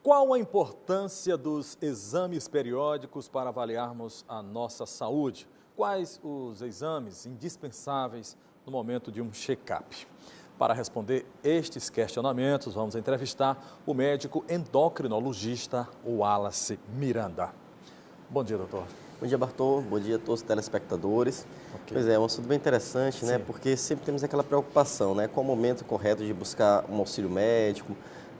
Qual a importância dos exames periódicos para avaliarmos a nossa saúde? Quais os exames indispensáveis no momento de um check-up? Para responder estes questionamentos, vamos entrevistar o médico endocrinologista Wallace Miranda. Bom dia, doutor. Bom dia, Bartô. Bom dia a todos os telespectadores. Pois é um assunto bem interessante, né? Porque sempre temos aquela preocupação, né? Qual o momento correto de buscar um auxílio médico,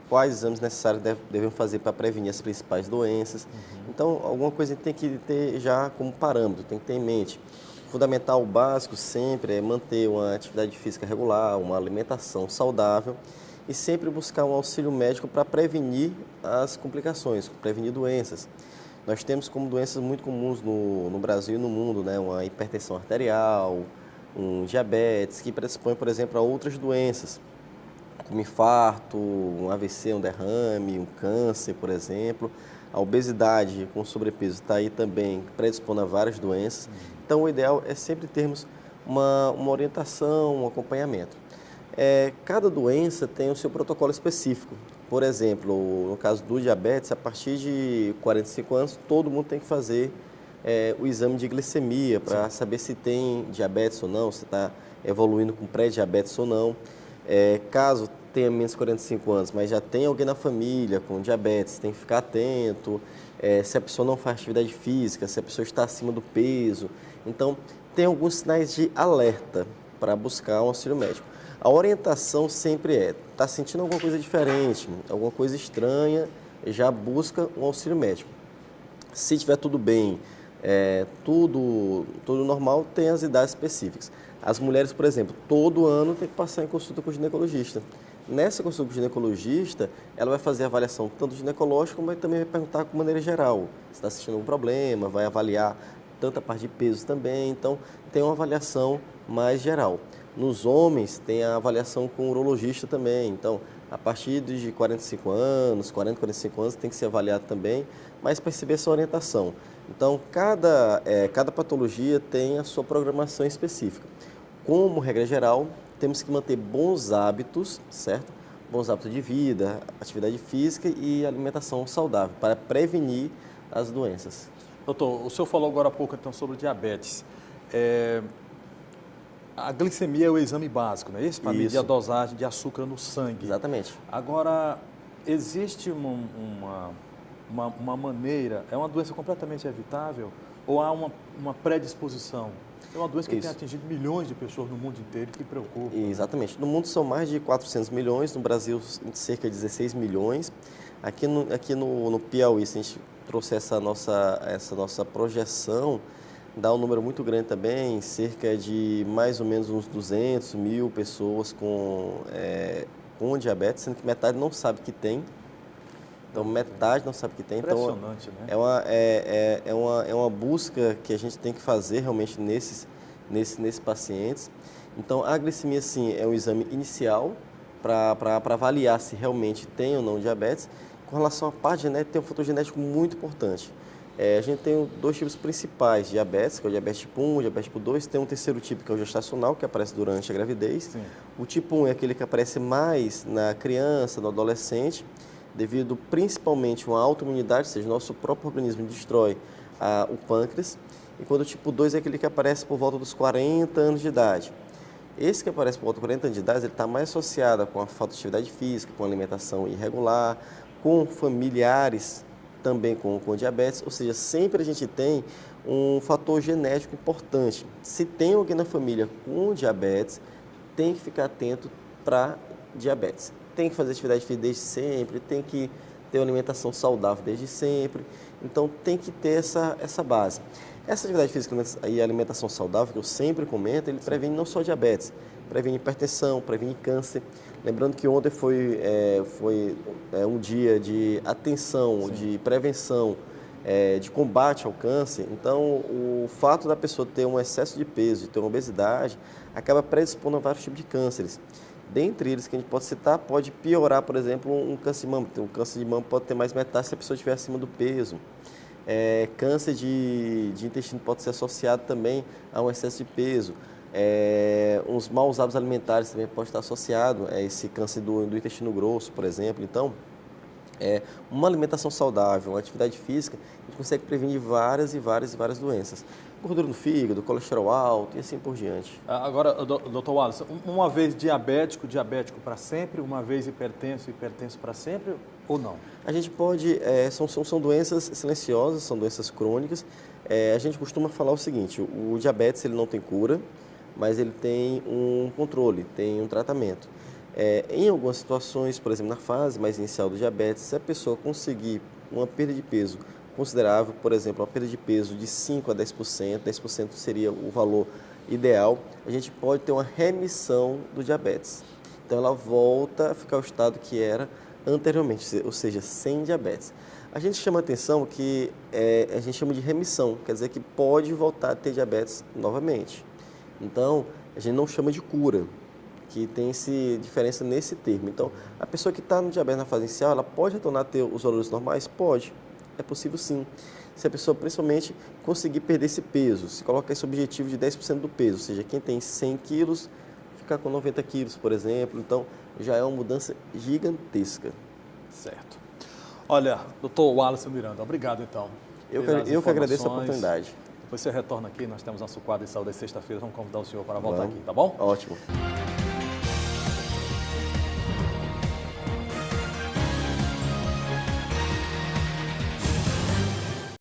quais exames necessários devemos fazer para prevenir as principais doenças. Então, alguma coisa a gente tem que ter já como parâmetro, tem que ter em mente. O fundamental, o básico sempre é manter uma atividade física regular, uma alimentação saudável e sempre buscar um auxílio médico para prevenir as complicações, prevenir doenças. Nós temos como doenças muito comuns no Brasil e no mundo, né? Uma hipertensão arterial, um diabetes, que predispõe, por exemplo, a outras doenças, como infarto, um AVC, um derrame, um câncer, por exemplo. A obesidade com sobrepeso está aí também predispondo a várias doenças. Então, o ideal é sempre termos uma orientação, um acompanhamento. Cada doença tem o seu protocolo específico. Por exemplo, no caso do diabetes, a partir de 45 anos, todo mundo tem que fazer o exame de glicemia para saber se tem diabetes ou não, se está evoluindo com pré-diabetes ou não. Caso tenha menos de 45 anos, mas já tem alguém na família com diabetes, tem que ficar atento. Se a pessoa não faz atividade física, se a pessoa está acima do peso. Então, tem alguns sinais de alerta para buscar um auxílio médico. A orientação sempre está sentindo alguma coisa diferente, alguma coisa estranha, já busca um auxílio médico. Se estiver tudo bem, tudo normal, tem as idades específicas. As mulheres, por exemplo, todo ano tem que passar em consulta com o ginecologista. Nessa consulta com o ginecologista, ela vai fazer a avaliação tanto ginecológica, mas também vai perguntar de maneira geral se está sentindo algum problema, vai avaliar tanto a parte de peso também, então tem uma avaliação mais geral. Nos homens, tem a avaliação com o urologista também. Então, a partir de 45 anos, 45 anos, tem que ser avaliado também, mas perceber essa orientação. Então, cada patologia tem a sua programação específica. Como regra geral, temos que manter bons hábitos, certo? Bons hábitos de vida, atividade física e alimentação saudável, para prevenir as doenças. Doutor, o senhor falou agora há pouco então sobre diabetes. A glicemia é o exame básico, não é isso? Para medir a dosagem de açúcar no sangue. Exatamente. Agora, existe uma maneira, é uma doença completamente evitável ou há uma predisposição? É uma doença que tem atingido milhões de pessoas no mundo inteiro e que preocupa. Exatamente. No mundo são mais de 400 milhões, no Brasil cerca de 16 milhões. Aqui no Piauí, se a gente trouxe essa nossa projeção, dá um número muito grande também, cerca de mais ou menos uns 200 mil pessoas com diabetes, sendo que metade não sabe que tem. Então, metade não sabe que tem. Impressionante, então, né? É uma busca que a gente tem que fazer realmente nesses pacientes. Então, a glicemia, sim, é um exame inicial para avaliar se realmente tem ou não diabetes. Com relação à parte genética, tem um fator genético muito importante. A gente tem dois tipos principais de diabetes, que é o diabetes tipo 1, o diabetes tipo 2. Tem um terceiro tipo, que é o gestacional, que aparece durante a gravidez. Sim. O tipo 1 é aquele que aparece mais na criança, no adolescente, devido principalmente a uma autoimunidade, ou seja, nosso próprio organismo destrói o pâncreas. E quando o tipo 2 é aquele que aparece por volta dos 40 anos de idade. Esse que aparece por volta dos 40 anos de idade, ele está mais associado com a falta de atividade física, com alimentação irregular, com familiares também com diabetes, ou seja, sempre a gente tem um fator genético importante. Se tem alguém na família com diabetes, tem que ficar atento para diabetes. Tem que fazer atividade física desde sempre, tem que ter uma alimentação saudável desde sempre, então tem que ter essa base. Essa atividade física e alimentação saudável, que eu sempre comento, ele previne não só diabetes, previne hipertensão, previne câncer. Lembrando que ontem foi um dia de atenção, de prevenção, de combate ao câncer. Então, o fato da pessoa ter um excesso de peso, de ter uma obesidade, acaba predispondo a vários tipos de cânceres. Dentre eles que a gente pode citar, pode piorar, por exemplo, um câncer de mama. Um câncer de mama pode ter mais metástase se a pessoa estiver acima do peso. Câncer de intestino pode ser associado também a um excesso de peso. Uns maus hábitos alimentares também pode estar associado a esse câncer do intestino grosso, por exemplo. Então, Uma alimentação saudável, uma atividade física, a gente consegue prevenir várias doenças. Gordura no fígado, colesterol alto e assim por diante. Agora, doutor Wallace, uma vez diabético para sempre, uma vez hipertenso para sempre ou não? A gente pode, são doenças silenciosas, são doenças crônicas. A gente costuma falar o seguinte, o diabetes ele não tem cura, mas ele tem um controle, tem um tratamento. Em algumas situações, por exemplo, na fase mais inicial do diabetes, se a pessoa conseguir uma perda de peso considerável, por exemplo, uma perda de peso de 5 a 10%, 10% seria o valor ideal, a gente pode ter uma remissão do diabetes. Então ela volta a ficar o estado que era anteriormente, ou seja, sem diabetes. A gente chama a atenção que a gente chama de remissão, quer dizer que pode voltar a ter diabetes novamente. Então, a gente não chama de cura, que tem diferença nesse termo. Então, a pessoa que está no diabetes na fase inicial, ela pode retornar a ter os valores normais? Pode, é possível sim. Se a pessoa principalmente conseguir perder esse peso, se coloca esse objetivo de 10% do peso, ou seja, quem tem 100 quilos, ficar com 90 quilos, por exemplo, então já é uma mudança gigantesca. Certo. Olha, doutor Wallace Miranda, obrigado então. Eu que agradeço a oportunidade. Depois você retorna aqui, nós temos nosso quadro de saúde às sexta-feira, vamos convidar o senhor para voltar aqui, tá bom? Ótimo.